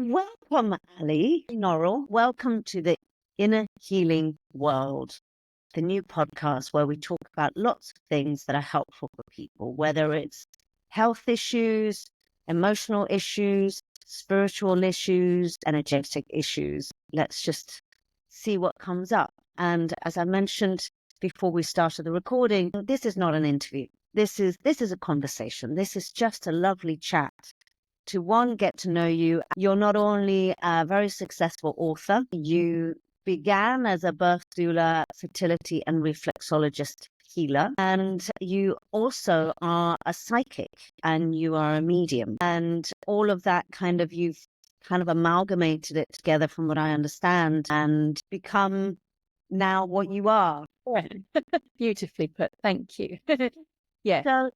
Welcome, Ali Norell. Welcome to the Inner Healing World, the new podcast where we talk about lots of things that are helpful for people, whether it's health issues, emotional issues, spiritual issues, energetic issues. Let's just see what comes up. And as I mentioned before we started the recording, this is not an interview. This is a conversation. This is just a lovely chat to get to know you. You're not only a very successful author, you began as a birth doula, fertility and reflexologist healer, and you also are a psychic and you are a medium. And all of that you've kind of amalgamated it together from what I understand and become now what you are. Yeah. Beautifully put. Thank you. Yeah. So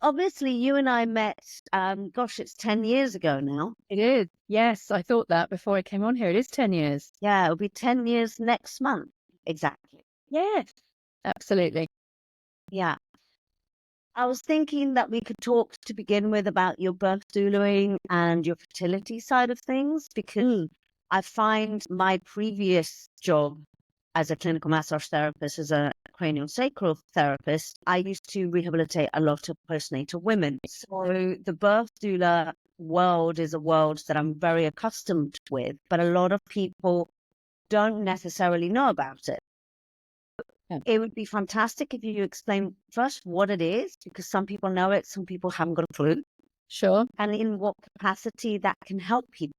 obviously, you and I met, it's 10 years ago now. It is. Yes, I thought that before I came on here. It is 10 years. Yeah, it'll be 10 years next month. Exactly. Yes, absolutely. Yeah. I was thinking that we could talk to begin with about your birth doulaing and your fertility side of things, because I find my previous job as a clinical massage therapist, as a craniosacral therapist, I used to rehabilitate a lot of postnatal women. So the birth doula world is a world that I'm very accustomed with, but a lot of people don't necessarily know about it. Yeah. It would be fantastic if you explain first what it is, because some people know it, some people haven't got a clue, Sure. and in what capacity that can help people.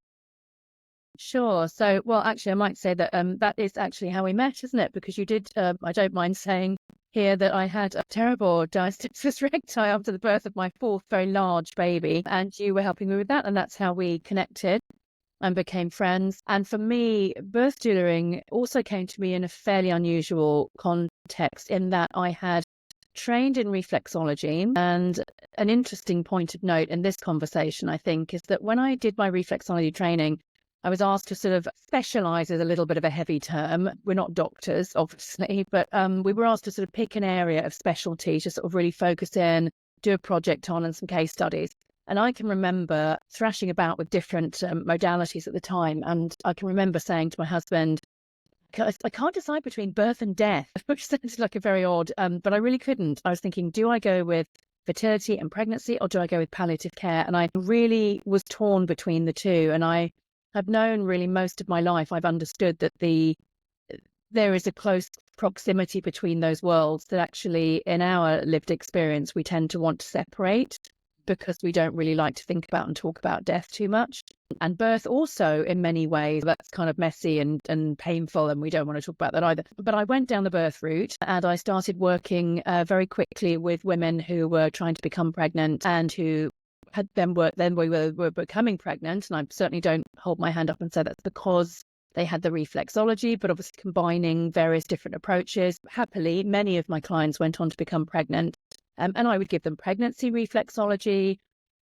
Sure. So, well, actually, I might say that that is actually how we met, isn't it? Because you did, I don't mind saying here that I had a terrible diastasis recti after the birth of my fourth very large baby, and you were helping me with that, and that's how we connected and became friends. And for me, birth doulaing also came to me in a fairly unusual context, in that I had trained in reflexology. And an interesting point of note in this conversation, I think, is that when I did my reflexology training, I was asked to sort of specialize, is a little bit of a heavy term. We're not doctors, obviously, but we were asked to sort of pick an area of specialty to sort of really focus in, do a project on, and some case studies. And I can remember thrashing about with different modalities at the time. And I can remember saying to my husband, I can't decide between birth and death, which sounded like a very odd, but I really couldn't. I was thinking, do I go with fertility and pregnancy, or do I go with palliative care? And I really was torn between the two. And I have known really most of my life, I've understood that there is a close proximity between those worlds, that actually in our lived experience, we tend to want to separate because we don't really like to think about and talk about death too much. And birth also, in many ways, that's kind of messy and painful, and we don't want to talk about that either. But I went down the birth route, and I started working very quickly with women who were trying to become pregnant and who had then we were becoming pregnant. And I certainly don't hold my hand up and say that's because they had the reflexology, but obviously combining various different approaches. Happily, many of my clients went on to become pregnant, and I would give them pregnancy reflexology.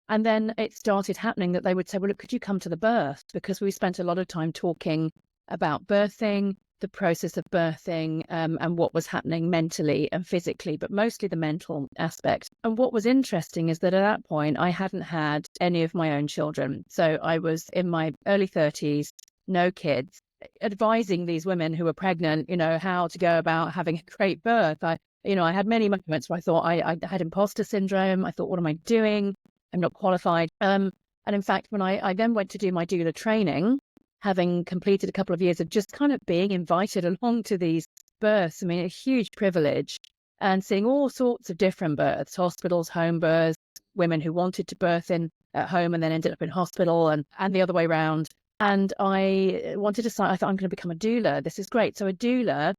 And then it started happening that they would say, well, look, could you come to the birth? Because we spent a lot of time talking about birthing, the process of birthing, and what was happening mentally and physically, but mostly the mental aspect. And what was interesting is that at that point, I hadn't had any of my own children. So I was in my early 30s, no kids, advising these women who were pregnant, how to go about having a great birth. I had many moments where I thought I had imposter syndrome. I thought, what am I doing? I'm not qualified. And in fact, when I then went to do my doula training, having completed a couple of years of just kind of being invited along to these births, I mean, a huge privilege, and seeing all sorts of different births, hospitals, home births, women who wanted to birth at home and then ended up in hospital, and the other way around. And I wanted to say, I thought, I'm going to become a doula. This is great. So a doula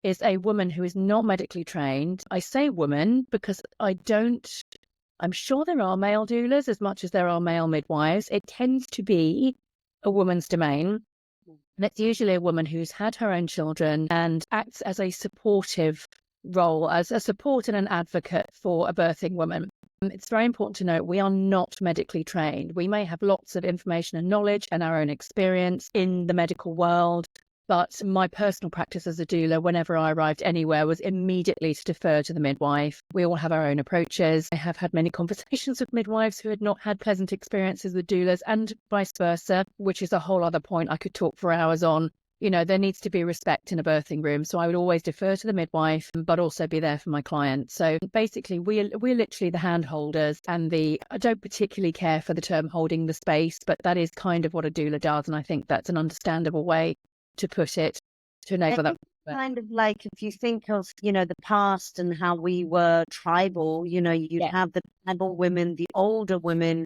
is a woman who is not medically trained. I say woman because I'm sure there are male doulas as much as there are male midwives. It tends to be a woman's domain. And it's usually a woman who's had her own children and acts as a supportive role, as a support and an advocate for a birthing woman. It's very important to note we are not medically trained. We may have lots of information and knowledge and our own experience in the medical world, But my personal practice as a doula, whenever I arrived anywhere, was immediately to defer to the midwife. We all have our own approaches. I have had many conversations with midwives who had not had pleasant experiences with doulas, and vice versa, which is a whole other point I could talk for hours on. You know, there needs to be respect in a birthing room. So I would always defer to the midwife, but also be there for my client. So basically, we're literally the hand holders, and I don't particularly care for the term holding the space, but that is kind of what a doula does. And I think that's an understandable way to put it, to enable that. Kind of like if you think of, the past and how we were tribal, you'd have the tribal women, the older women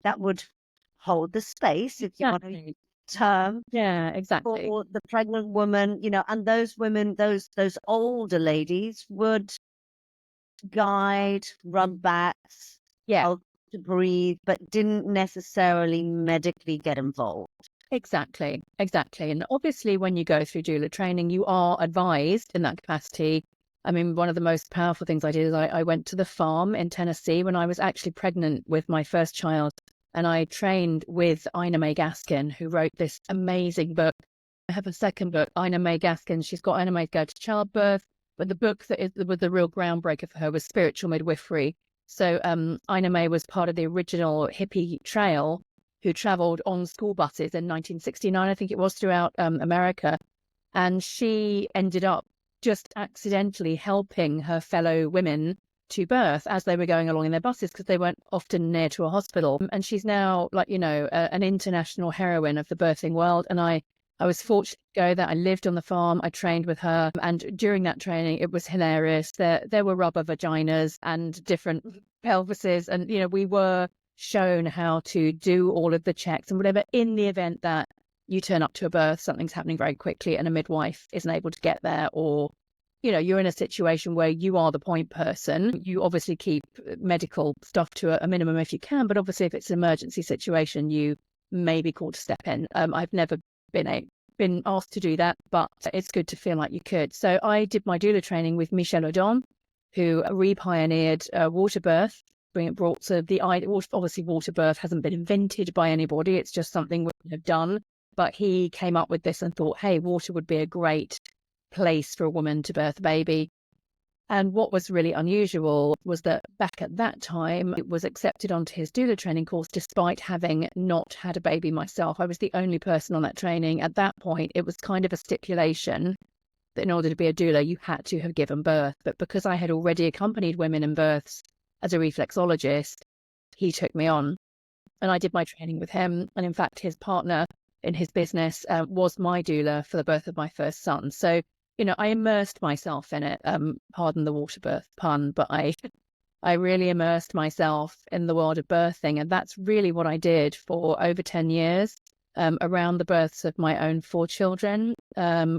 that would hold the space, if you want to use the term. Yeah, exactly. For the pregnant woman, and those women, those older ladies would guide, rub backs, help to breathe, but didn't necessarily medically get involved. Exactly. And obviously, when you go through doula training, you are advised in that capacity. I mean, one of the most powerful things I did is I went to the farm in Tennessee when I was actually pregnant with my first child. And I trained with Ina May Gaskin, who wrote this amazing book. I have a second book, Ina May Gaskin. She's got Ina May Guide to Childbirth, but the book that was the real groundbreaker for her was Spiritual Midwifery. So Ina May was part of the original hippie trail who traveled on school buses in 1969, I think it was, throughout America. And she ended up just accidentally helping her fellow women to birth as they were going along in their buses, because they weren't often near to a hospital. And she's now, like, an international heroine of the birthing world. And I was fortunate to go there. I lived on the farm. I trained with her. And during that training, it was hilarious. There were rubber vaginas and different pelvises. And, we were shown how to do all of the checks and whatever, in the event that you turn up to a birth, something's happening very quickly and a midwife isn't able to get there, or you're in a situation where you are the point person. You obviously keep medical stuff to a minimum if you can, but obviously if it's an emergency situation, you may be called to step in. I've never been asked to do that, but it's good to feel like you could. So I did my doula training with Michelle Odon, who re-pioneered water birth. Obviously water birth hasn't been invented by anybody. It's just something we have done. But he came up with this and thought, hey, water would be a great place for a woman to birth a baby. And what was really unusual was that back at that time, it was accepted onto his doula training course, despite having not had a baby myself. I was the only person on that training. At that point, it was kind of a stipulation that in order to be a doula, you had to have given birth. But because I had already accompanied women in births as a reflexologist, he took me on and I did my training with him. And in fact, his partner in his business was my doula for the birth of my first son. So, I immersed myself in it. Pardon the water birth pun, but I really immersed myself in the world of birthing. And that's really what I did for over 10 years around the births of my own 4 children,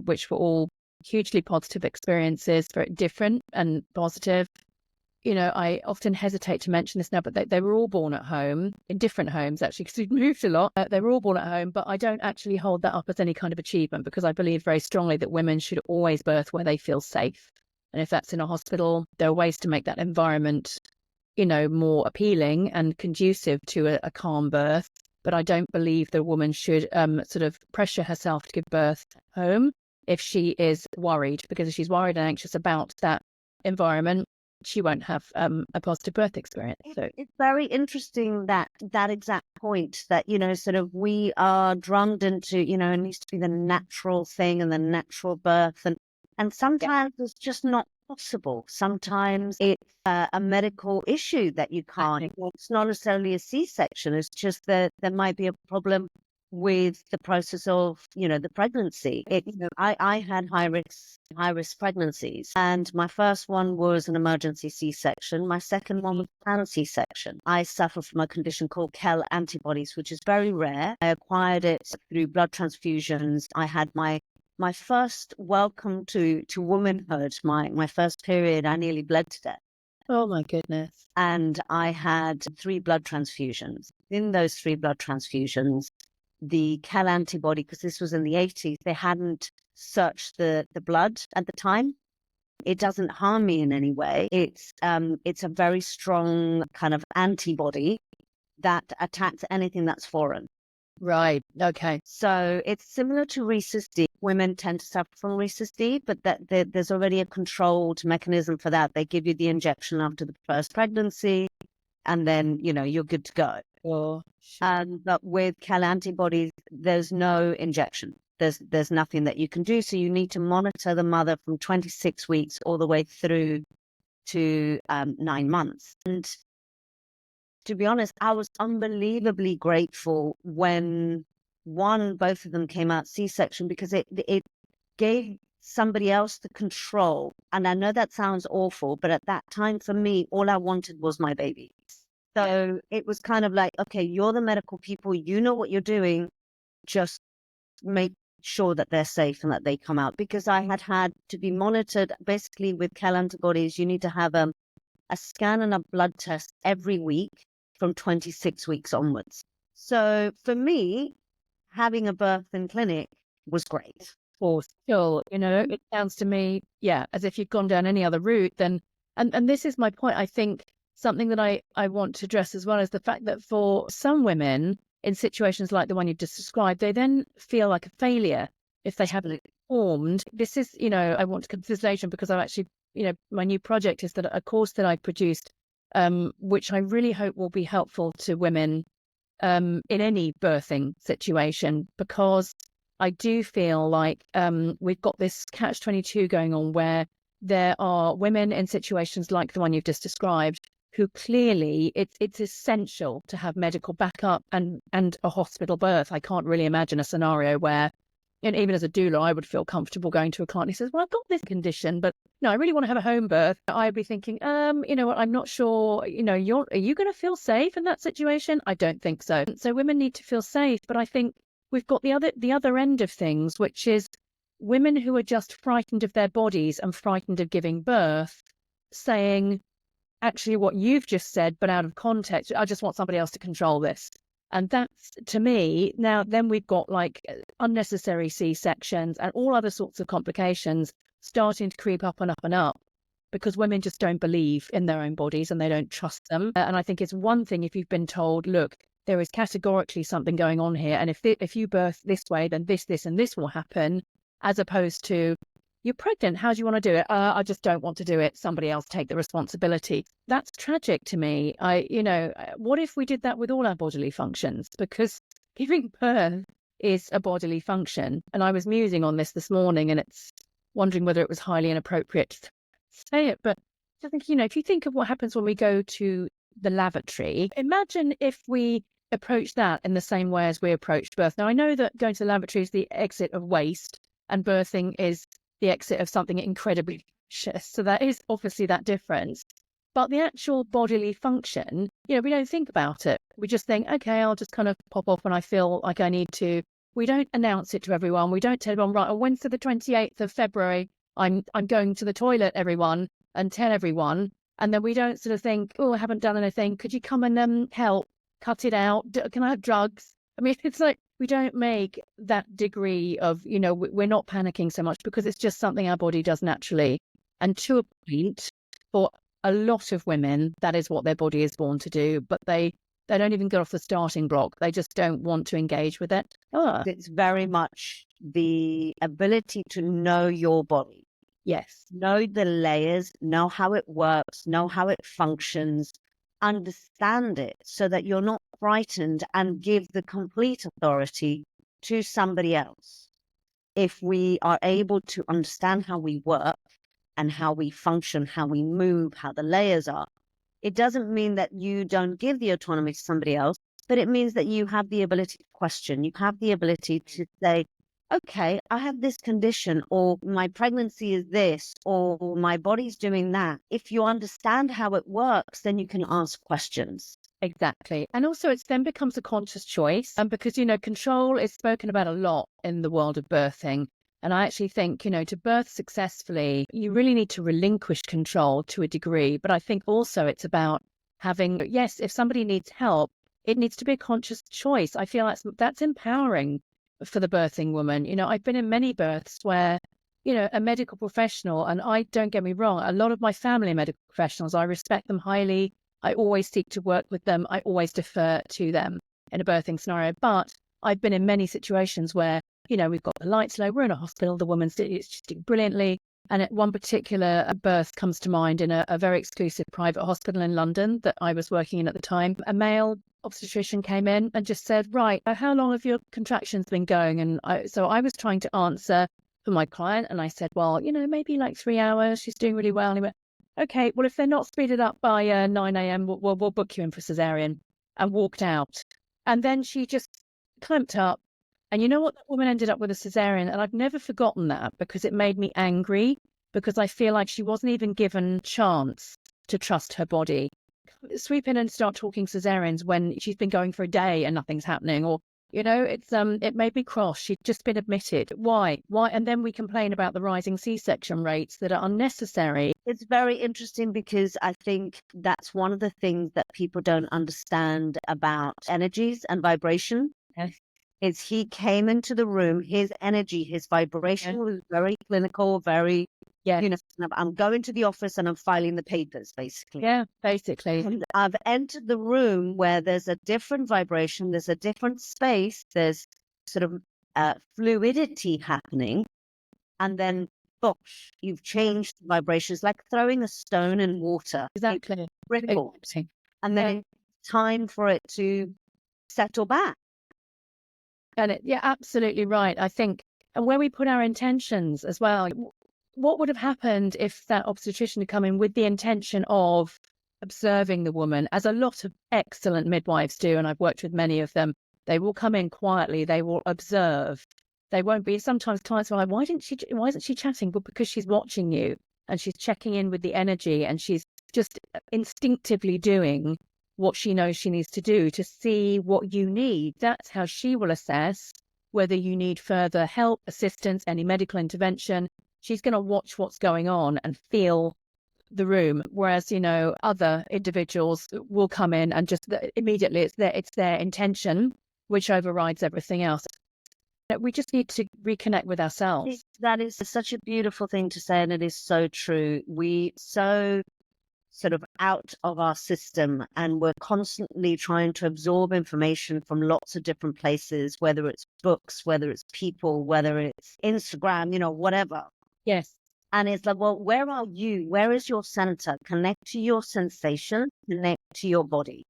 which were all hugely positive experiences, very different and positive. I often hesitate to mention this now, but they were all born at home, in different homes, actually, because we've moved a lot. They were all born at home, but I don't actually hold that up as any kind of achievement, because I believe very strongly that women should always birth where they feel safe. And if that's in a hospital, there are ways to make that environment, more appealing and conducive to a calm birth. But I don't believe that a woman should sort of pressure herself to give birth at home if she is worried, because if she's worried and anxious about that environment, she won't have a positive birth experience. So it's very interesting that exact point that, sort of we are drummed into, it needs to be the natural thing and the natural birth. And sometimes it's just not possible. Sometimes it's a medical issue that you can't. It's not necessarily a C-section. It's just that there might be a problem with the process of, the pregnancy. I had high risk pregnancies, and my first one was an emergency C-section. My second one was a planned C-section. I suffer from a condition called Kell antibodies, which is very rare. I acquired it through blood transfusions. I had my first welcome to womanhood, my first period. I nearly bled to death. Oh my goodness. And I had 3 blood transfusions. In those 3 blood transfusions, the Kell antibody, because this was in the 80s, they hadn't searched the blood at the time. It doesn't harm me in any way. It's a very strong kind of antibody that attacks anything that's foreign. Right. Okay. So it's similar to rhesus D. women tend to suffer from recessive, but there's already a controlled mechanism for that. They give you the injection after the first pregnancy, and then, you're good to go. Sure. But with Cal antibodies, there's no injection. There's nothing that you can do. So you need to monitor the mother from 26 weeks all the way through to 9 months. And to be honest, I was unbelievably grateful when both of them came out C-section, because it gave somebody else the control. And I know that sounds awful, but at that time for me, all I wanted was my baby. So it was kind of like, okay, you're the medical people, you know what you're doing, just make sure that they're safe and that they come out. Because I had to be monitored. Basically with Cal antibodies, you need to have a scan and a blood test every week from 26 weeks onwards. So for me, having a birth in clinic was great. For sure. It sounds to me, as if you'd gone down any other route, then, and this is my point. I think something that I want to address as well is the fact that for some women in situations like the one you've just described, they then feel like a failure if they haven't performed. This is, I want to consideration because I've actually, my new project is that a course that I produced, which I really hope will be helpful to women in any birthing situation, because I do feel like we've got this catch-22 going on where there are women in situations like the one you've just described who clearly it's essential to have medical backup and a hospital birth. I can't really imagine a scenario where, and even as a doula, I would feel comfortable going to a client who says, well, I've got this condition, but no, I really want to have a home birth. I'd be thinking, you know what, I'm not sure, are you going to feel safe in that situation? I don't think so. So women need to feel safe. But I think we've got the other end of things, which is women who are just frightened of their bodies and frightened of giving birth, saying actually what you've just said, but out of context, I just want somebody else to control this. And that's, to me, now then we've got like unnecessary C-sections and all other sorts of complications starting to creep up and up and up, because women just don't believe in their own bodies and they don't trust them. And I think it's one thing if you've been told, look, there is categorically something going on here, and if you birth this way, then this, and this will happen, as opposed to, you're pregnant, how do you want to do it? I just don't want to do it. Somebody else take the responsibility. That's tragic to me. What if we did that with all our bodily functions? Because giving birth is a bodily function. And I was musing on this morning, and it's wondering whether it was highly inappropriate to say it. But I think, if you think of what happens when we go to the lavatory, imagine if we approach that in the same way as we approach birth. Now, I know that going to the lavatory is the exit of waste and birthing is the exit of something incredibly precious. So that is obviously that difference. But the actual bodily function, we don't think about it. We just think, okay, I'll just kind of pop off when I feel like I need to. We don't announce it to everyone. We don't tell everyone, right, on Wednesday the 28th of February, I'm going to the toilet, everyone, and tell everyone. And then we don't sort of think, oh, I haven't done anything. Could you come and help cut it out? Can I have drugs? I mean, it's like we don't make that degree of, we're not panicking so much because it's just something our body does naturally. And to a point, for a lot of women, that is what their body is born to do, but they don't even get off the starting block. They just don't want to engage with it. It's very much the ability to know your body. Yes. Know the layers, know how it works, know how it functions, understand it so that you're not frightened and give the complete authority to somebody else. If we are able to understand how we work and how we function, how we move, how the layers are, it doesn't mean that you don't give the autonomy to somebody else, but it means that you have the ability to question. You have the ability to say, okay, I have this condition, or my pregnancy is this, or my body's doing that. If you understand how it works, then you can ask questions. Exactly. And also it then becomes a conscious choice. And because, control is spoken about a lot in the world of birthing. And I actually think, to birth successfully, you really need to relinquish control to a degree. But I think also it's about having, yes, if somebody needs help, it needs to be a conscious choice. I feel that's empowering for the birthing woman. I've been in many births where, a medical professional, and I don't get me wrong, a lot of my family are medical professionals. I respect them highly. I always seek to work with them. I always defer to them in a birthing scenario. But I've been in many situations where we've got the lights low, we're in a hospital, the woman's she's doing brilliantly. And at one particular birth comes to mind in a very exclusive private hospital in London that I was working in at the time. A male obstetrician came in and just said, right, how long have your contractions been going? And so I was trying to answer for my client, and I said, well, maybe like 3 hours. She's doing really well. And he went, okay, well, if they're not speeded up by 9 a.m., we'll book you in for cesarean, and walked out. And then she just clamped up. And you know what? That woman ended up with a cesarean. And I've never forgotten that, because it made me angry, because I feel like she wasn't even given chance to trust her body. Sweep in and start talking cesareans when she's been going for a day and nothing's happening, or it made me cross. She'd just been admitted. Why? And then we complain about the rising C-section rates that are unnecessary. It's very interesting, because I think that's one of the things that people don't understand about energies and vibration. Yes. Is he came into the room, his energy, his vibration was very clinical, very, I'm going to the office and I'm filing the papers, basically. Yeah, basically. And I've entered the room where there's a different vibration, there's a different space, there's sort of fluidity happening. And then, gosh, you've changed the vibrations, like throwing a stone in water. Exactly. It ripples. Exactly. And then it's time for it to settle back. And absolutely right. I think, and where we put our intentions as well, what would have happened if that obstetrician had come in with the intention of observing the woman, as a lot of excellent midwives do, and I've worked with many of them. They will come in quietly, they will observe. They won't be, sometimes clients are like, why isn't she chatting? But because she's watching you and she's checking in with the energy, and she's just instinctively doing what she knows she needs to do to see what you need. That's how she will assess whether you need further help, assistance, any medical intervention. She's going to watch what's going on and feel the room. Whereas, other individuals will come in and just immediately it's their intention, which overrides everything else. We just need to reconnect with ourselves. That is such a beautiful thing to say, and it is so true. We so sort of out of our system, and we're constantly trying to absorb information from lots of different places, whether it's books, whether it's people, whether it's Instagram, whatever. Yes. And it's like, well, where are you? Where is your center? Connect to your sensation, connect to your body.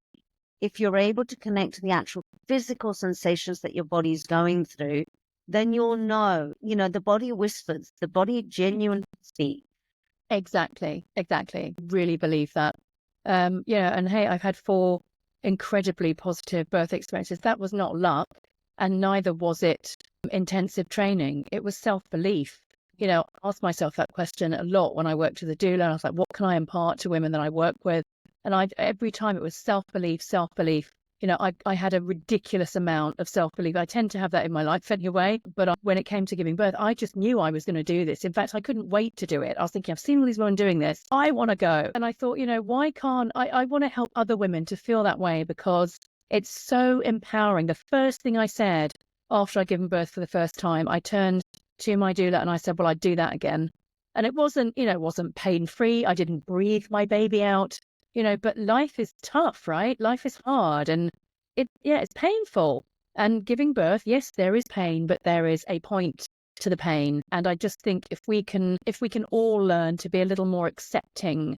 If you're able to connect to the actual physical sensations that your body is going through, then you'll know, the body whispers, the body genuinely speaks. Exactly. Really believe that. And hey, I've had 4 incredibly positive birth experiences. That was not luck, and neither was it intensive training. It was self-belief. I asked myself that question a lot when I worked with a doula. I was like, what can I impart to women that I work with? And every time it was self-belief. I had a ridiculous amount of self-belief. I tend to have that in my life anyway. But when it came to giving birth, I just knew I was going to do this. In fact, I couldn't wait to do it. I was thinking, I've seen all these women doing this. I want to go. And I thought, why can't I want to help other women to feel that way, because it's so empowering. The first thing I said after I'd given birth for the first time, I turned to my doula and I said, well, I'd do that again. And it wasn't pain-free. I didn't breathe my baby out. But life is tough, right? Life is hard, and it's painful. And giving birth, yes, there is pain, but there is a point to the pain. And I just think if we can all learn to be a little more accepting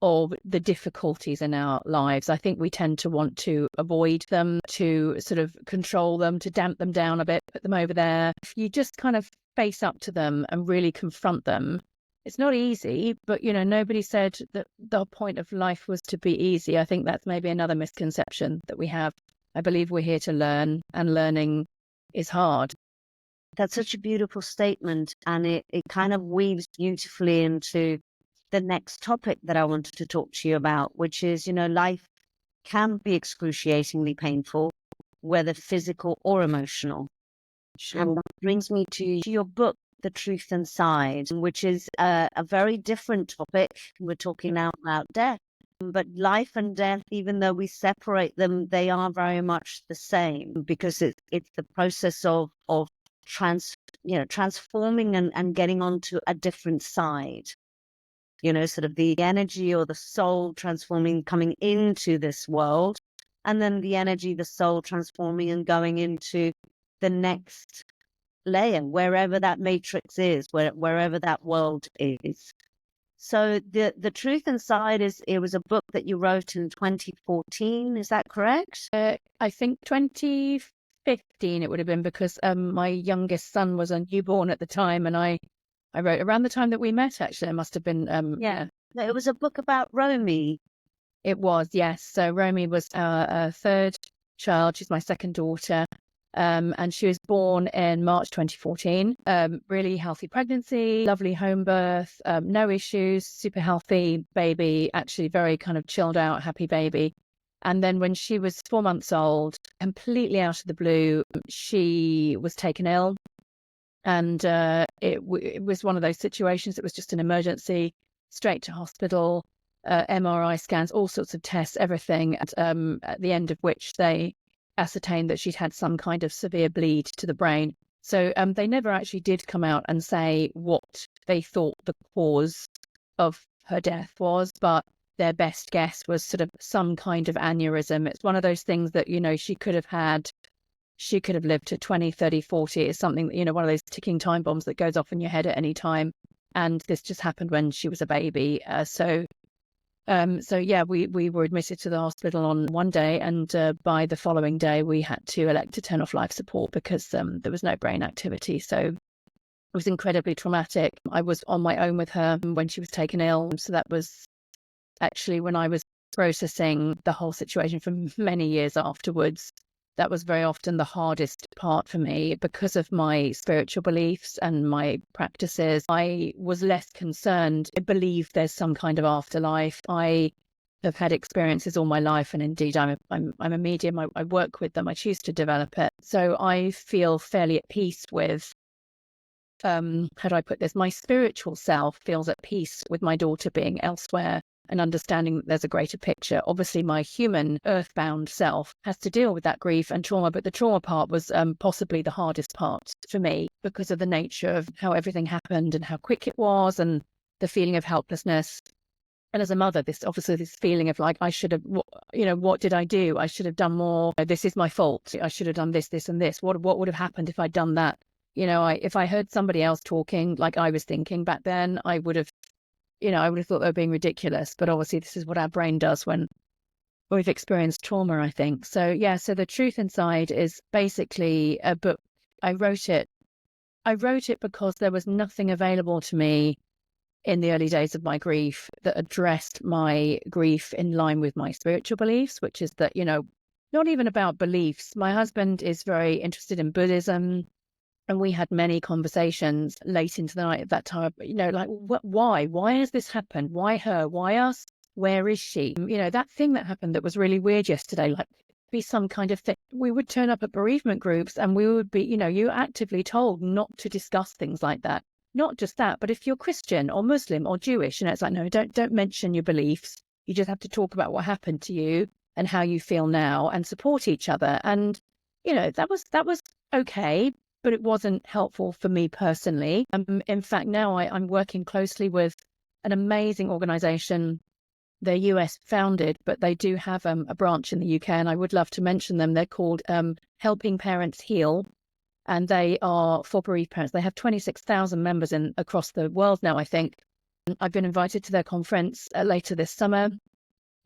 of the difficulties in our lives, I think we tend to want to avoid them, to sort of control them, to damp them down a bit, put them over there. If you just kind of face up to them and really confront them, it's not easy, but nobody said that the point of life was to be easy. I think that's maybe another misconception that we have. I believe we're here to learn, and learning is hard. That's such a beautiful statement, and it kind of weaves beautifully into the next topic that I wanted to talk to you about, which is, life can be excruciatingly painful, whether physical or emotional. Sure. And that brings me to your book, The Truth Inside, which is a very different topic. We're talking now about death, but life and death, even though we separate them, they are very much the same, because it's the process of transforming and getting onto a different side. Sort of the energy or the soul transforming, coming into this world, and then the energy, the soul transforming and going into the next layer, wherever that matrix is, wherever that world is. So the truth inside it was a book that you wrote in 2014. Is that correct? I think 2015 it would have been, because my youngest son was a newborn at the time, and I wrote around the time that we met. Actually, it must have been Yeah. No, it was a book about Romy. It was, yes. So Romy was our third child. She's my second daughter. And she was born in March 2014. Really healthy pregnancy, lovely home birth, no issues, super healthy baby, actually very kind of chilled out, happy baby. And then when she was 4 months old, completely out of the blue, she was taken ill. And it was one of those situations. It was just an emergency, straight to hospital, MRI scans, all sorts of tests, everything. And at the end of which they ascertained that she'd had some kind of severe bleed to the brain. So they never actually did come out and say what they thought the cause of her death was, but their best guess was sort of some kind of aneurysm. It's one of those things that, she could have had. She could have lived to 20, 30, 40. It's something that, one of those ticking time bombs that goes off in your head at any time. And this just happened when she was a baby. So yeah, we were admitted to the hospital on one day, and by the following day, we had to elect to turn off life support because there was no brain activity. So it was incredibly traumatic. I was on my own with her when she was taken ill. So that was actually when I was processing the whole situation for many years afterwards. That was very often the hardest part for me because of my spiritual beliefs and my practices. I was less concerned. I believe there's some kind of afterlife. I have had experiences all my life, and indeed I'm a medium. I work with them. I choose to develop it. So I feel fairly at peace with, how do I put this? My spiritual self feels at peace with my daughter being elsewhere, and understanding that there's a greater picture. Obviously, my human earthbound self has to deal with that grief and trauma, but the trauma part was possibly the hardest part for me because of the nature of how everything happened and how quick it was, and the feeling of helplessness. And as a mother, this feeling of like, I should have, what did I do? I should have done more. This is my fault. I should have done this, this, and this. What would have happened if I'd done that? If I heard somebody else talking like I was thinking back then, I would have thought they were being ridiculous. But obviously, this is what our brain does when we've experienced trauma, I think. So, yeah, so The Truth Inside is basically a book. I wrote it because there was nothing available to me in the early days of my grief that addressed my grief in line with my spiritual beliefs, which is that, not even about beliefs. My husband is very interested in Buddhism. And we had many conversations late into the night at that time, like, why? Why has this happened? Why her? Why us? Where is she? That thing that happened that was really weird yesterday, like, be some kind of thing. We would turn up at bereavement groups and we would be, you're actively told not to discuss things like that. Not just that, but if you're Christian or Muslim or Jewish, it's like, no, don't mention your beliefs. You just have to talk about what happened to you and how you feel now and support each other. And, that was okay. But it wasn't helpful for me personally. In fact, now I'm working closely with an amazing organization. They're US founded, but they do have a branch in the UK, and I would love to mention them. They're called Helping Parents Heal, and they are for bereaved parents. They have 26,000 members across the world now, I think. I've been invited to their conference later this summer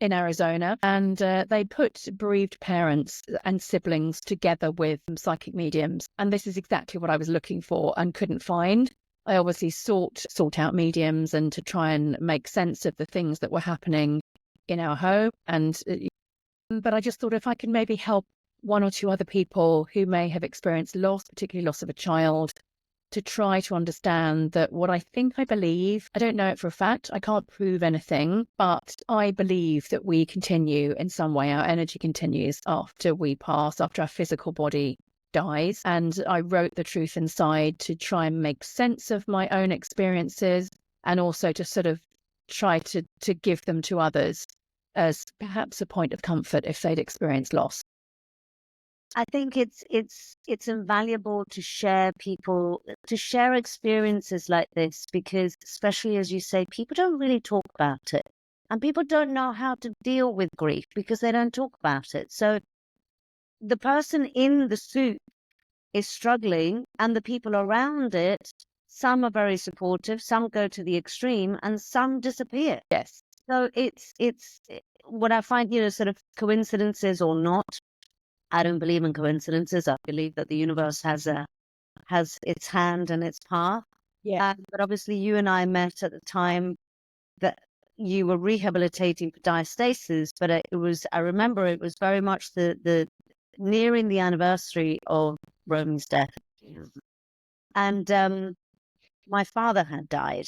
in Arizona, and they put bereaved parents and siblings together with psychic mediums. And this is exactly what I was looking for and couldn't find. I obviously sought out mediums and to try and make sense of the things that were happening in our home. But I just thought if I could maybe help one or two other people who may have experienced loss, particularly loss of a child, to try to understand that what I think I believe, I don't know it for a fact, I can't prove anything, but I believe that we continue in some way. Our energy continues after we pass, after our physical body dies. And I wrote The Truth Inside to try and make sense of my own experiences, and also to sort of try to give them to others as perhaps a point of comfort if they'd experienced loss. I think it's invaluable to share experiences like this, because especially as you say, people don't really talk about it, and people don't know how to deal with grief because they don't talk about it. So the person in the suit is struggling, and the people around it, some are very supportive, some go to the extreme, and some disappear. Yes. So it's what I find, sort of coincidences or not. I don't believe in coincidences. I believe that the universe has its hand and its path. Yeah. But obviously, you and I met at the time that you were rehabilitating for diastasis. But I remember it was very much the nearing the anniversary of Romy's death, and my father had died,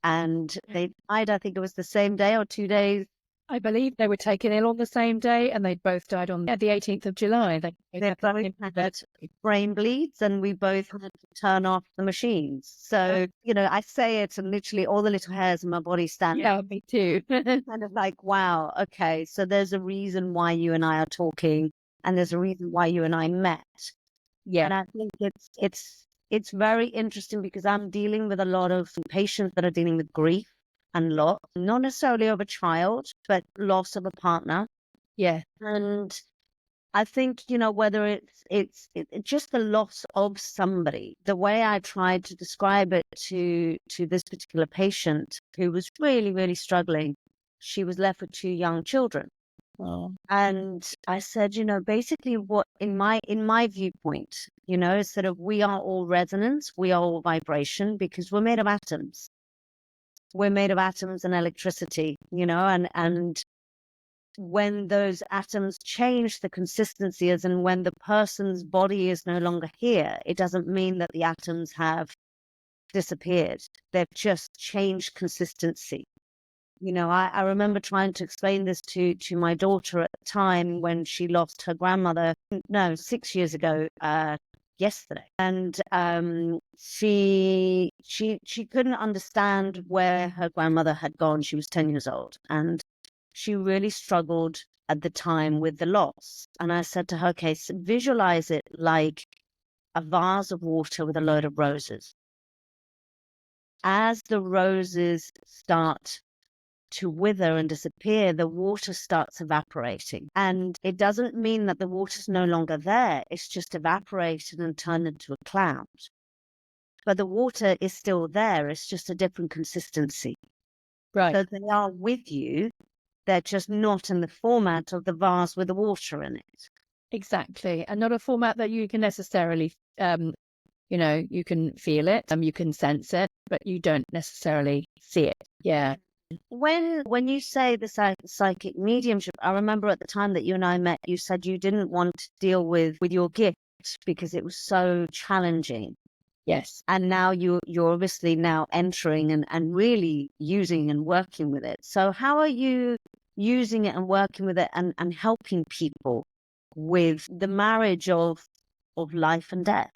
and they died. I think it was the same day or 2 days. I believe they were taken ill on the same day, and they both died on the 18th of July. They They both had brain bleeds, and we both had to turn off the machines. So, I say it, and literally all the little hairs in my body stand up. Yeah, me too. Kind of like, wow, okay, so there's a reason why you and I are talking, and there's a reason why you and I met. Yeah. And I think it's very interesting because I'm dealing with a lot of patients that are dealing with grief and loss, not necessarily of a child, but loss of a partner. Yeah. And I think, whether it's just the loss of somebody, the way I tried to describe it to this particular patient who was really, really struggling, she was left with 2 young children. Oh. And I said, basically what in my viewpoint, sort of we are all resonance, we are all vibration, because we're made of atoms. We're made of atoms and electricity, and when those atoms change the consistency, as in when the person's body is no longer here, it doesn't mean that the atoms have disappeared. They've just changed consistency. I remember trying to explain this to my daughter at the time when she lost her grandmother, 6 years ago, yesterday. And she couldn't understand where her grandmother had gone. She was 10 years old. And she really struggled at the time with the loss. And I said to her, okay, so visualize it like a vase of water with a load of roses. As the roses start to wither and disappear, the water starts evaporating. And it doesn't mean that the water's no longer there. It's just evaporated and turned into a cloud. But the water is still there. It's just a different consistency. Right. So they are with you. They're just not in the format of the vase with the water in it. Exactly. And not a format that you can necessarily, you can feel it, you can sense it, but you don't necessarily see it. Yeah. When you say the psychic mediumship, I remember at the time that you and I met, you said you didn't want to deal with your gift because it was so challenging. Yes. And now you're obviously now entering and really using and working with it. So how are you using it and working with it and helping people with the marriage of life and death?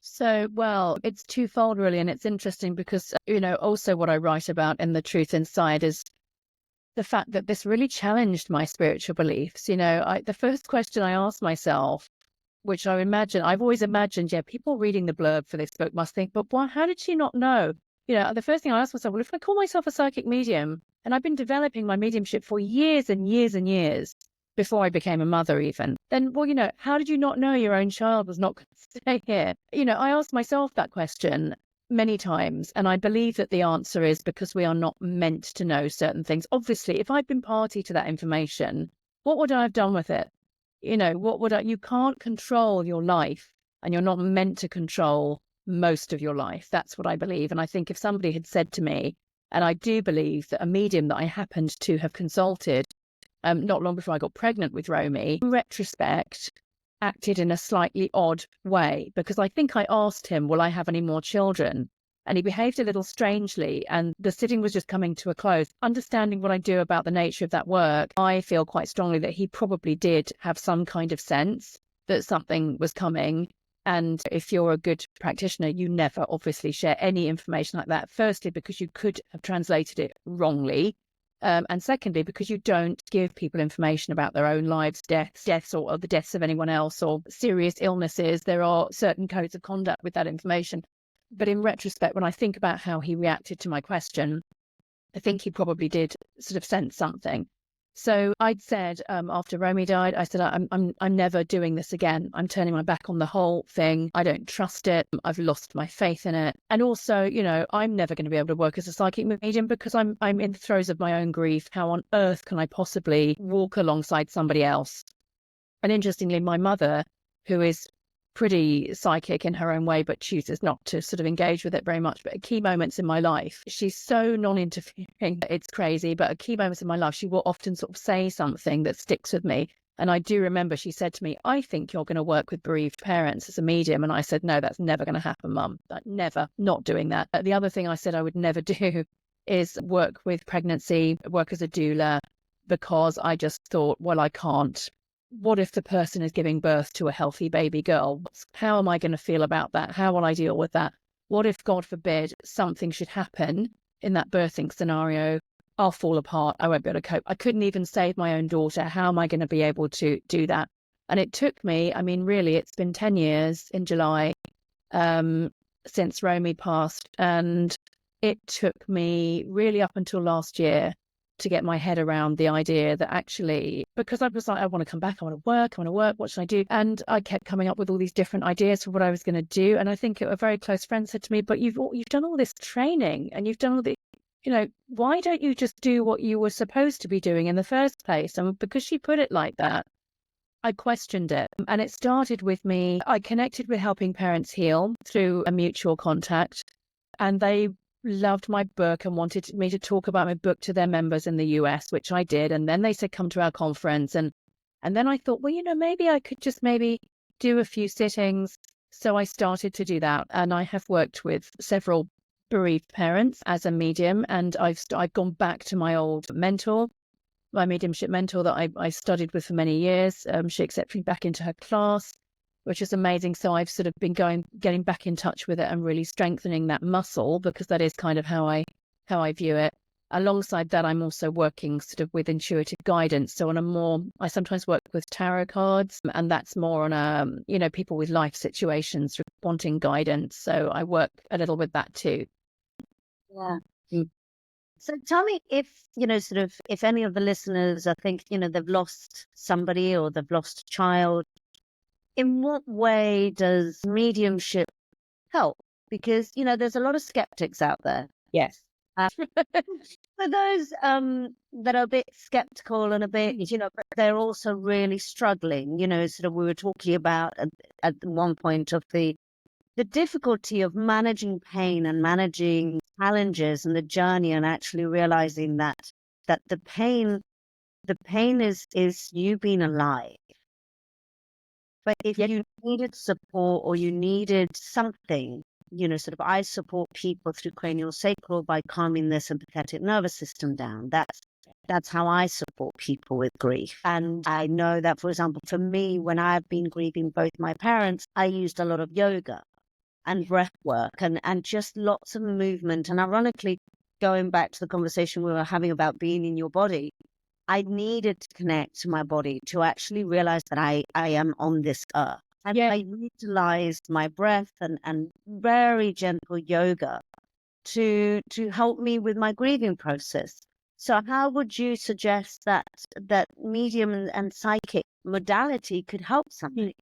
So, well, it's twofold really, and it's interesting because, also what I write about in The Truth Inside is the fact that this really challenged my spiritual beliefs. The first question I asked myself, which I've always imagined, people reading the blurb for this book must think, but how did she not know? The first thing I asked myself, well, if I call myself a psychic medium, and I've been developing my mediumship for years and years and years, before I became a mother even, then, how did you not know your own child was not going to stay here? I asked myself that question many times, and I believe that the answer is because we are not meant to know certain things. Obviously, if I'd been party to that information, what would I have done with it? You can't control your life, and you're not meant to control most of your life. That's what I believe. And I think if somebody had said to me, and I do believe that a medium that I happened to have consulted not long before I got pregnant with Romy, in retrospect, acted in a slightly odd way, because I think I asked him, will I have any more children? And he behaved a little strangely, and the sitting was just coming to a close. Understanding what I do about the nature of that work, I feel quite strongly that he probably did have some kind of sense that something was coming. And if you're a good practitioner, you never obviously share any information like that. Firstly, because you could have translated it wrongly. And secondly, because you don't give people information about their own lives, deaths or the deaths of anyone else or serious illnesses. There are certain codes of conduct with that information. But in retrospect, when I think about how he reacted to my question, I think he probably did sort of sense something. So I'd said after Romy died, I said, I'm never doing this again. I'm turning my back on the whole thing. I don't trust it. I've lost my faith in it. And also, you know, I'm never going to be able to work as a psychic medium because I'm in the throes of my own grief. How on earth can I possibly walk alongside somebody else? And interestingly, my mother, who is pretty psychic in her own way, but chooses not to sort of engage with it very much. But at key moments in my life, she's so non-interfering. It's crazy. But at key moments in my life, she will often sort of say something that sticks with me. And I do remember she said to me, I think you're going to work with bereaved parents as a medium. And I said, no, that's never going to happen, Mum. Never, not doing that. The other thing I said I would never do is work with pregnancy, work as a doula, because I just thought, well, I can't. What if the person is giving birth to a healthy baby girl? How am I going to feel about that? How will I deal with that? What if, God forbid, something should happen in that birthing scenario? I'll fall apart. I won't be able to cope. I couldn't even save my own daughter. How am I going to be able to do that? And it took me, I mean, really, it's been 10 years in July since Romy passed. And it took me really up until last year to get my head around the idea that actually, because I was like, I want to come back, I want to work, what should I do? And I kept coming up with all these different ideas for what I was going to do. And I think a very close friend said to me, but you've done all this training and you've done all the, you know, why don't you just do what you were supposed to be doing in the first place? And because she put it like that, I questioned it. And it started with me, I connected with Helping Parents Heal through a mutual contact, and they loved my book and wanted me to talk about my book to their members in the US, which I did. And then they said, come to our conference. And then I thought, well, you know, maybe I could just maybe do a few sittings. So I started to do that. And I have worked with several bereaved parents as a medium. And I've gone back to my old mentor, my mediumship mentor that I studied with for many years. She accepted me back into her class, which is amazing. So I've sort of been getting back in touch with it and really strengthening that muscle, because that is kind of how I view it. Alongside that, I'm also working sort of with intuitive guidance. So I sometimes work with tarot cards, and that's more on people with life situations wanting guidance. So I work a little with that too. Yeah. So tell me if any of the listeners are thinking, they've lost somebody or they've lost a child. In what way does mediumship help? Because, there's a lot of skeptics out there. Yes. For those that are a bit skeptical and a bit, but they're also really struggling, we were talking about at one point of the difficulty of managing pain and managing challenges and the journey, and actually realizing that the pain is you being alive. But if you needed support or you needed something, I support people through cranial sacral by calming their sympathetic nervous system down. That's how I support people with grief. And I know that, for example, for me, when I've been grieving both my parents, I used a lot of yoga and breath work and just lots of movement. And ironically, going back to the conversation we were having about being in your body, I needed to connect to my body to actually realize that I am on this earth. And I utilized my breath and very gentle yoga to help me with my grieving process. So how would you suggest that medium and psychic modality could help somebody?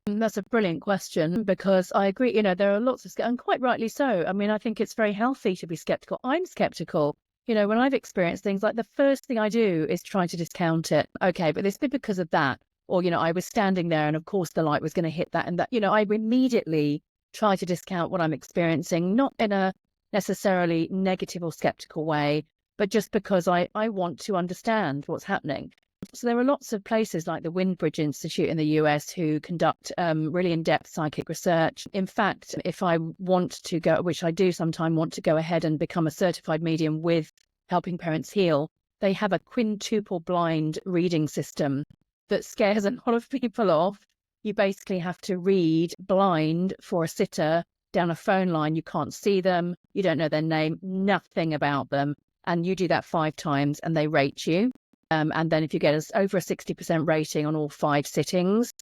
That's a brilliant question, because I agree, there are lots of, and quite rightly so. I mean, I think it's very healthy to be skeptical. I'm skeptical. When I've experienced things, like the first thing I do is try to discount it. Okay, but this bit because of that. Or, I was standing there and of course the light was going to hit that and that. I immediately try to discount what I'm experiencing, not in a necessarily negative or skeptical way, but just because I want to understand what's happening. So there are lots of places like the Windbridge Institute in the US who conduct really in-depth psychic research. In fact, if I want to go, which I do sometimes want to go ahead and become a certified medium with Helping Parents Heal, they have a quintuple blind reading system that scares a lot of people off. You basically have to read blind for a sitter down a phone line. You can't see them. You don't know their name, nothing about them. And you do that 5 times and they rate you. And then if you get over a 60% rating on all 5 sittings,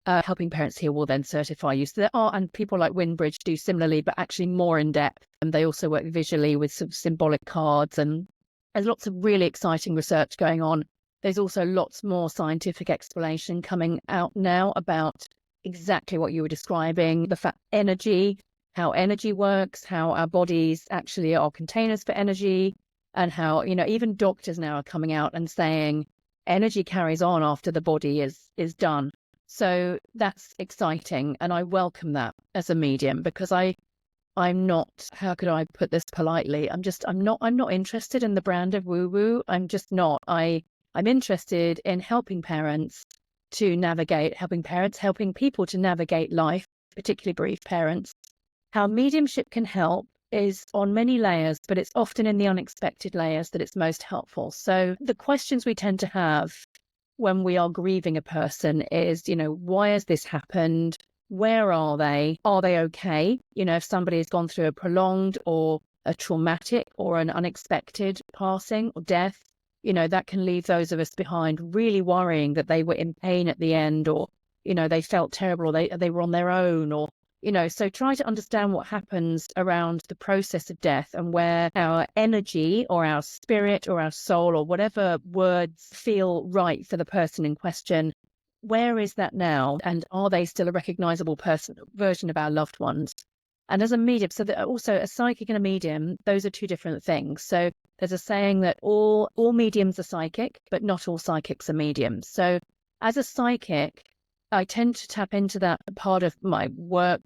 Helping Parents Heal will then certify you. So there are, and people like Windbridge do similarly, but actually more in depth. And they also work visually with some symbolic cards. And there's lots of really exciting research going on. there's also lots more scientific explanation coming out now about exactly what you were describing, the fact energy, how energy works, how our bodies actually are containers for energy, and how, even doctors now are coming out and saying energy carries on after the body is done. So that's exciting, and I welcome that as a medium, because I'm not, how could I put this politely? I'm not interested in the brand of woo-woo. I'm just not. I'm interested in helping parents to navigate, helping people to navigate life, particularly bereaved parents. How mediumship can help is on many layers, but it's often in the unexpected layers that it's most helpful. So the questions we tend to have when we are grieving a person is, why has this happened? Where are they? Are they okay? If somebody has gone through a prolonged or a traumatic or an unexpected passing or death, that can leave those of us behind really worrying that they were in pain at the end, or, they felt terrible, or they were on their own, or, so try to understand what happens around the process of death and where our energy or our spirit or our soul or whatever words feel right for the person in question. Where is that now? And are they still a recognizable version of our loved ones? And as a medium, so that also a psychic and a medium, those are two different things. So there's a saying that all mediums are psychic, but not all psychics are mediums. So as a psychic, I tend to tap into that part of my work.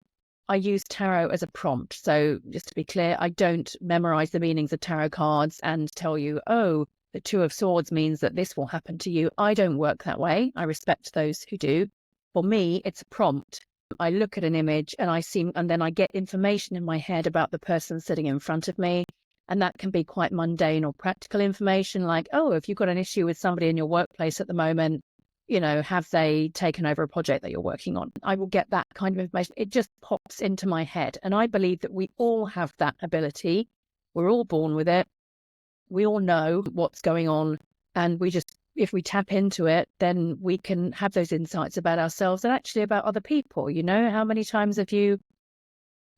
I use tarot as a prompt. So just to be clear, I don't memorize the meanings of tarot cards and tell you, oh, the Two of Swords means that this will happen to you. I don't work that way. I respect those who do. For me, it's a prompt. I look at an image and then I get information in my head about the person sitting in front of me. And that can be quite mundane or practical information, like, oh, if you've got an issue with somebody in your workplace at the moment, have they taken over a project that you're working on? I will get that kind of information. It just pops into my head. And I believe that we all have that ability. We're all born with it. We all know what's going on. And if we tap into it, then we can have those insights about ourselves and actually about other people. How many times have you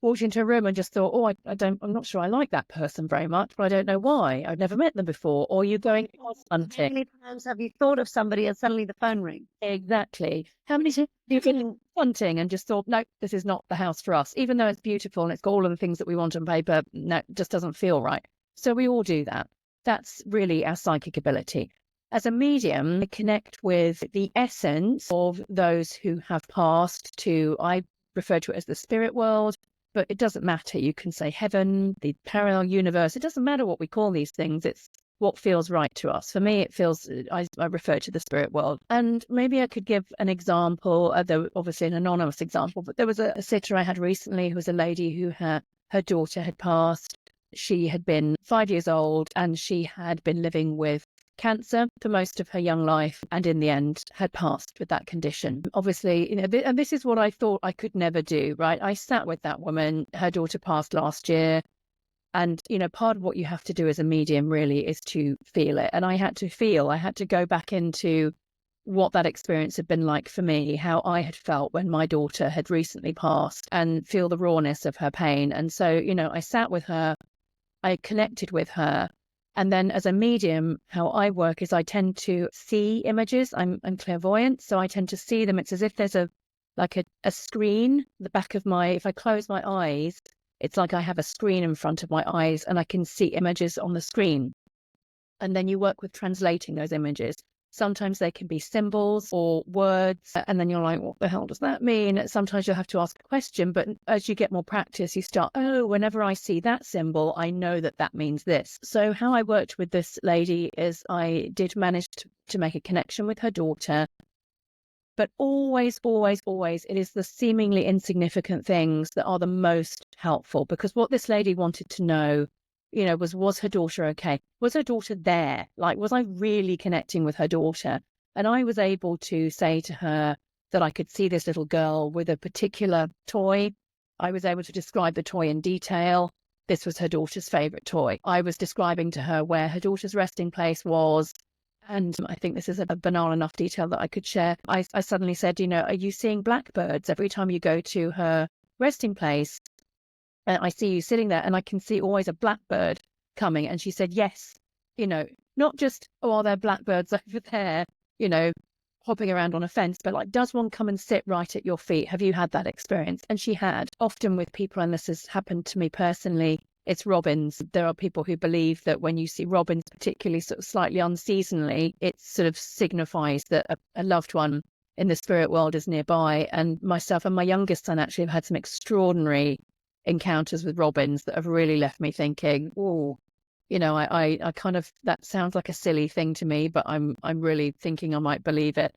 walked into a room and just thought, oh, I'm not sure I like that person very much, but I don't know why. I've never met them before. Or you're going hunting. How many times have you thought of somebody and suddenly the phone rings? Exactly. How many times have you been hunting and just thought, no, this is not the house for us, even though it's beautiful and it's got all of the things that we want on paper? No, it just doesn't feel right. So we all do that. That's really our psychic ability. As a medium, I connect with the essence of those who have passed I refer to it as the spirit world, but it doesn't matter. You can say heaven, the parallel universe. It doesn't matter what we call these things. It's what feels right to us. For me, I refer to the spirit world. And maybe I could give an example, though obviously an anonymous example, but there was a sitter I had recently who was a lady who her daughter had passed. She had been 5 years old and she had been living with cancer for most of her young life, and in the end had passed with that condition. Obviously, and this is what I thought I could never do, right? I sat with that woman. Her daughter passed last year. And, part of what you have to do as a medium really is to feel it. And I had to go back into what that experience had been like for me, how I had felt when my daughter had recently passed, and feel the rawness of her pain. And so, I sat with her, I connected with her. And then as a medium, how I work is I tend to see images. I'm clairvoyant, so I tend to see them. It's as if there's a screen, the back of if I close my eyes, it's like I have a screen in front of my eyes and I can see images on the screen. And then you work with translating those images. Sometimes they can be symbols or words, and then you're like, what the hell does that mean? Sometimes you'll have to ask a question, but as you get more practice, you start, oh, whenever I see that symbol, I know that means this. So how I worked with this lady is I did manage to make a connection with her daughter, but always, always, always, it is the seemingly insignificant things that are the most helpful, because what this lady wanted to know was her daughter okay? Was her daughter there? Like, was I really connecting with her daughter? And I was able to say to her that I could see this little girl with a particular toy. I was able to describe the toy in detail. This was her daughter's favorite toy. I was describing to her where her daughter's resting place was. And I think this is a banal enough detail that I could share. I suddenly said, are you seeing blackbirds every time you go to her resting place? And I see you sitting there and I can see always a blackbird coming. And she said, yes, not just, oh, are there blackbirds over there, you know, hopping around on a fence, but like, does one come and sit right at your feet? Have you had that experience? And she had. Often with people, and this has happened to me personally, it's robins. There are people who believe that when you see robins, particularly sort of slightly unseasonally, it sort of signifies that a loved one in the spirit world is nearby. And myself and my youngest son actually have had some extraordinary encounters with robins that have really left me thinking, oh, you know, I kind of, that sounds like a silly thing to me, but I'm really thinking I might believe it.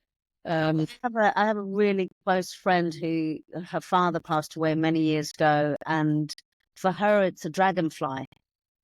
I have a really close friend who her father passed away many years ago, and for her it's a dragonfly.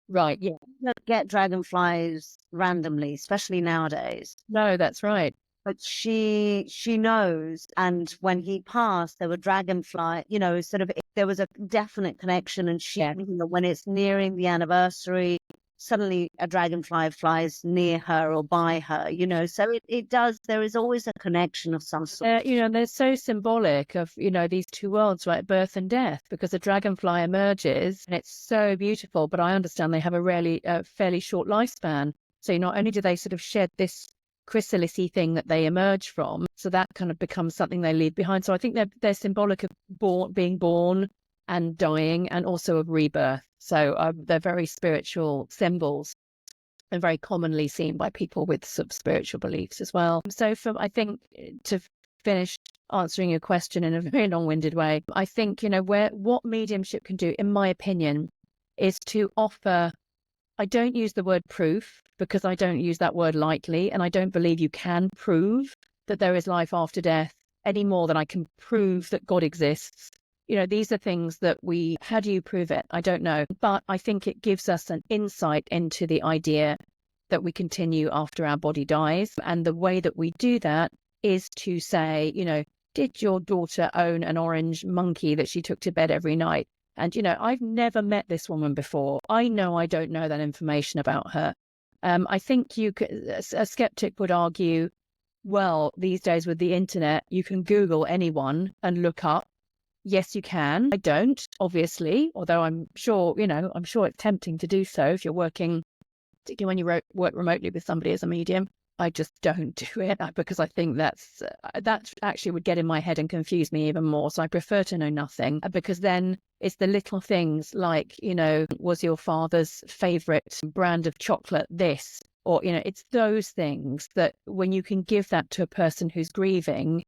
Right. Yeah. You don't get dragonflies randomly, especially nowadays. No, that's right. But she knows, and when he passed, there were dragonfly, you know, sort of there was a definite connection, and she, Yeah. you know, when it's nearing the anniversary, suddenly a dragonfly flies near her or by her, you know, so it does, there is always a connection of some sort. You know, they're so symbolic of, you know, these two worlds, right? Birth and death, because a dragonfly emerges and it's so beautiful, but I understand they have a fairly short lifespan. So not only do they sort of shed this chrysalis-y thing that they emerge from, so that kind of becomes something they leave behind. So I think they're symbolic of being born and dying, and also of rebirth. So they're very spiritual symbols, and very commonly seen by people with sort of spiritual beliefs as well. So I think, to finish answering your question in a very long-winded way, I think, you know, what mediumship can do, in my opinion, is to offer, I don't use the word proof because I don't use that word lightly, and I don't believe you can prove that there is life after death any more than I can prove that God exists. You know, these are things that how do you prove it? I don't know. But I think it gives us an insight into the idea that we continue after our body dies. And the way that we do that is to say, you know, did your daughter own an orange monkey that she took to bed every night? And, you know, I've never met this woman before. I know I don't know that information about her. I think a skeptic would argue, well, these days with the internet, you can Google anyone and look up. Yes, you can. I don't, obviously, although I'm sure, you know, I'm sure it's tempting to do so if you're working, particularly when you work remotely with somebody as a medium. I just don't do it because I think that actually would get in my head and confuse me even more. So I prefer to know nothing, because then it's the little things like, you know, was your father's favorite brand of chocolate this? Or, you know, it's those things that when you can give that to a person who's grieving,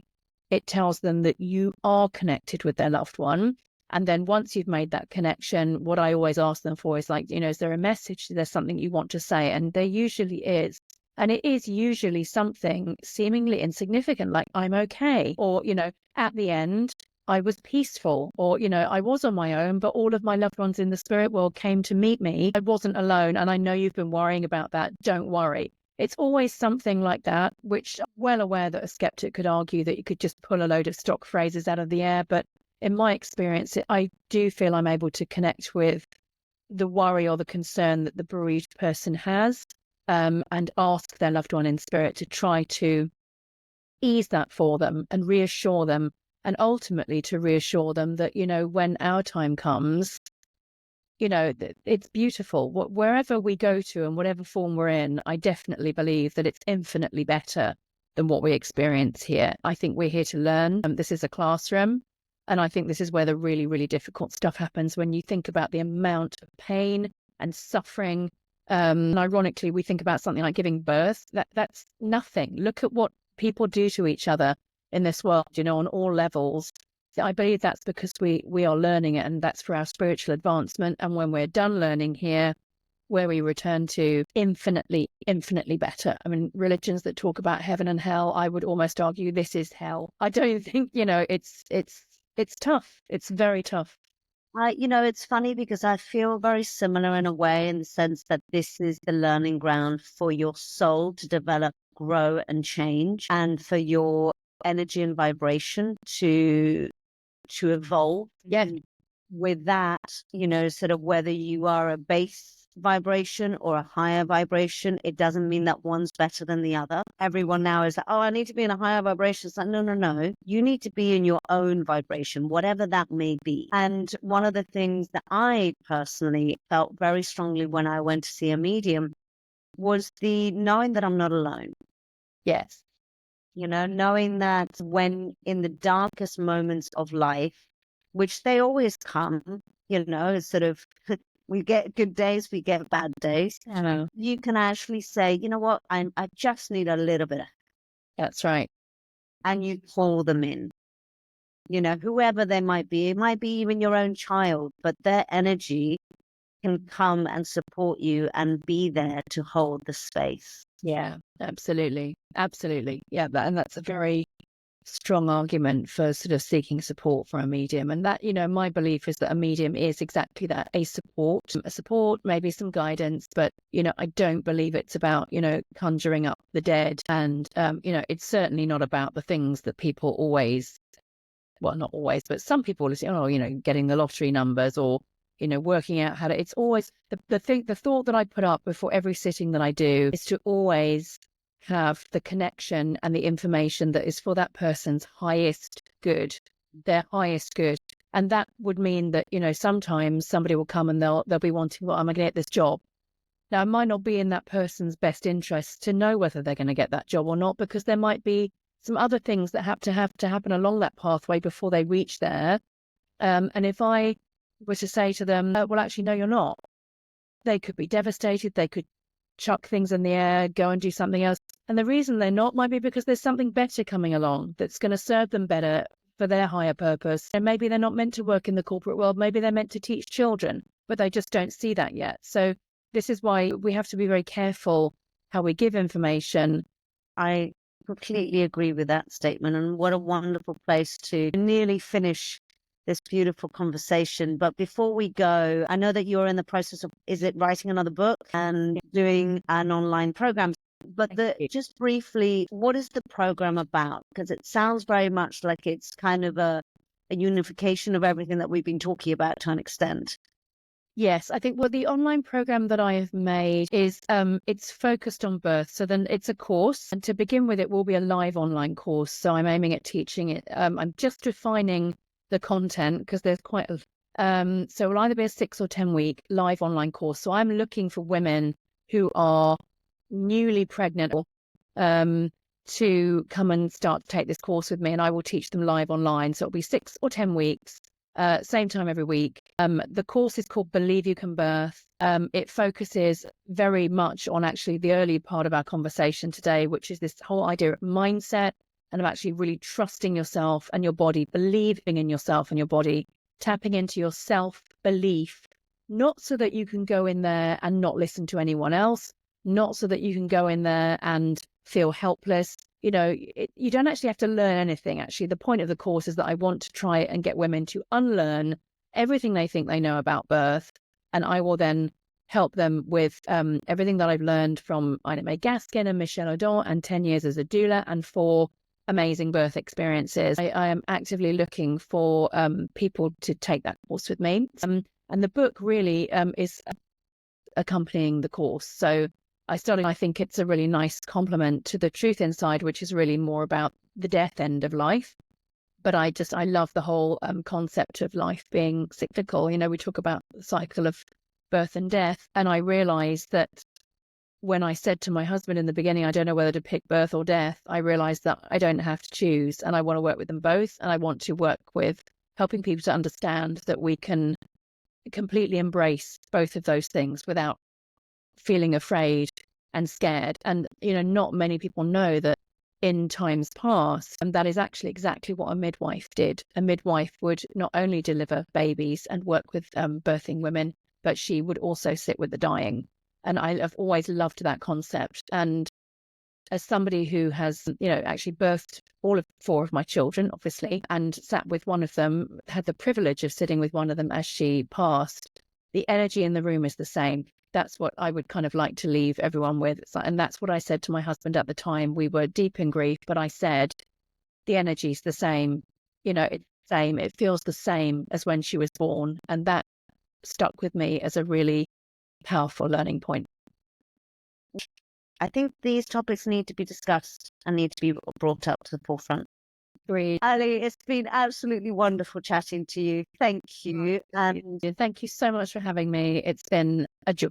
it tells them that you are connected with their loved one. And then once you've made that connection, what I always ask them for is like, you know, is there a message? Is there something you want to say? And there usually is. And it is usually something seemingly insignificant, like I'm okay. Or, you know, at the end, I was peaceful. Or, you know, I was on my own, but all of my loved ones in the spirit world came to meet me. I wasn't alone. And I know you've been worrying about that. Don't worry. It's always something like that, which I'm well aware that a skeptic could argue that you could just pull a load of stock phrases out of the air. But in my experience, I do feel I'm able to connect with the worry or the concern that the bereaved person has, and ask their loved one in spirit to try to ease that for them and reassure them, and ultimately to reassure them that, you know, when our time comes, you know, it's beautiful. Wherever we go to and whatever form we're in, I definitely believe that it's infinitely better than what we experience here. I think we're here to learn. This is a classroom. And I think this is where the really, really difficult stuff happens, when you think about the amount of pain and suffering. And ironically, we think about something like giving birth. That's nothing. Look at what people do to each other in this world, you know, on all levels. I believe that's because we are learning it, and that's for our spiritual advancement. And when we're done learning here, where we return to infinitely, infinitely better. I mean, religions that talk about heaven and hell, I would almost argue this is hell. I don't think, you know, it's tough. It's very tough. You know, it's funny because I feel very similar in a way, in the sense that this is the learning ground for your soul to develop, grow, and change, and for your energy and vibration to evolve. Yeah. With that, you know, sort of whether you are a base vibration or a higher vibration, it doesn't mean that one's better than the other. Everyone now is like, oh, I need to be in a higher vibration. It's like, no. You need to be in your own vibration, whatever that may be. And one of the things that I personally felt very strongly when I went to see a medium was the knowing that I'm not alone. Yes. Knowing that when in the darkest moments of life, which they always come, it's sort of, we get good days, we get bad days. Yeah. You can actually say, you know what, I just need a little bit of, That's right. and you call them in. Whoever they might be, it might be even your own child, but their energy can come and support you and be there to hold the space. Yeah, absolutely. Absolutely. Yeah. And that's a very strong argument for sort of seeking support from a medium. And that, my belief is that a medium is exactly that, a support, maybe some guidance, but, I don't believe it's about, conjuring up the dead. And, it's certainly not about the things that people always, well, not always, but some people say, getting the lottery numbers or, working out how to, it's always the thought that I put up before every sitting that I do is to always have the connection and the information that is for that person's highest good, their highest good. And that would mean that, sometimes somebody will come and they'll be wanting, well, am I going to get this job? Now, it might not be in that person's best interest to know whether they're going to get that job or not, because there might be some other things that have to happen along that pathway before they reach there. And if I were to say to them, well, actually, no, you're not, they could be devastated. They could chuck things in the air, go and do something else. And the reason they're not might be because there's something better coming along that's going to serve them better for their higher purpose. And maybe they're not meant to work in the corporate world. Maybe they're meant to teach children, but they just don't see that yet. So this is why we have to be very careful how we give information. I completely agree with that statement. And what a wonderful place to nearly finish this beautiful conversation. But before we go, I know that you're in the process of, is it writing another book and doing an online program? But just briefly, what is the program about? Because it sounds very much like it's kind of a unification of everything that we've been talking about to an extent. Yes, I think, well, the online program that I have made is, it's focused on birth. So then it's a course. And to begin with, it will be a live online course. So I'm aiming at teaching it. I'm just refining the content because there's quite a, so it'll either be a 6 or 10 week live online course. So I'm looking for women who are newly pregnant to come and start to take this course with me, and I will teach them live online. So it'll be 6 or 10 weeks. Same time every week. The course is called Believe You Can Birth. It focuses very much on actually the early part of our conversation today, which is this whole idea of mindset and of actually really trusting yourself and your body, believing in yourself and your body, tapping into your self-belief, not so that you can go in there and not listen to anyone else, not so that you can go in there and feel helpless. You don't actually have to learn anything. Actually, the point of the course is that I want to try and get women to unlearn everything they think they know about birth. And I will then help them with everything that I've learned from Ina May Gaskin and Michelle Odon and 10 years as a doula and 4 amazing birth experiences. I am actively looking for people to take that course with me. And the book really is accompanying the course. So I think it's a really nice complement to the Truth Inside, which is really more about the death end of life. But I love the whole concept of life being cyclical. We talk about the cycle of birth and death. And I realized that when I said to my husband in the beginning, I don't know whether to pick birth or death, I realized that I don't have to choose, and I want to work with them both. And I want to work with helping people to understand that we can completely embrace both of those things without feeling afraid and scared. And, not many people know that in times past, and that is actually exactly what a midwife did. A midwife would not only deliver babies and work with birthing women, but she would also sit with the dying. And I have always loved that concept. And as somebody who has, actually birthed all of 4 of my children, obviously, and sat with one of them, had the privilege of sitting with one of them as she passed, the energy in the room is the same. That's what I would kind of like to leave everyone with. And that's what I said to my husband at the time. We were deep in grief, but I said, the energy's the same. It's the same. It feels the same as when she was born. And that stuck with me as a really powerful learning point. I think these topics need to be discussed and need to be brought up to the forefront. Agreed. Ali, it's been absolutely wonderful chatting to you. Thank you. And thank you so much for having me. It's been a joy.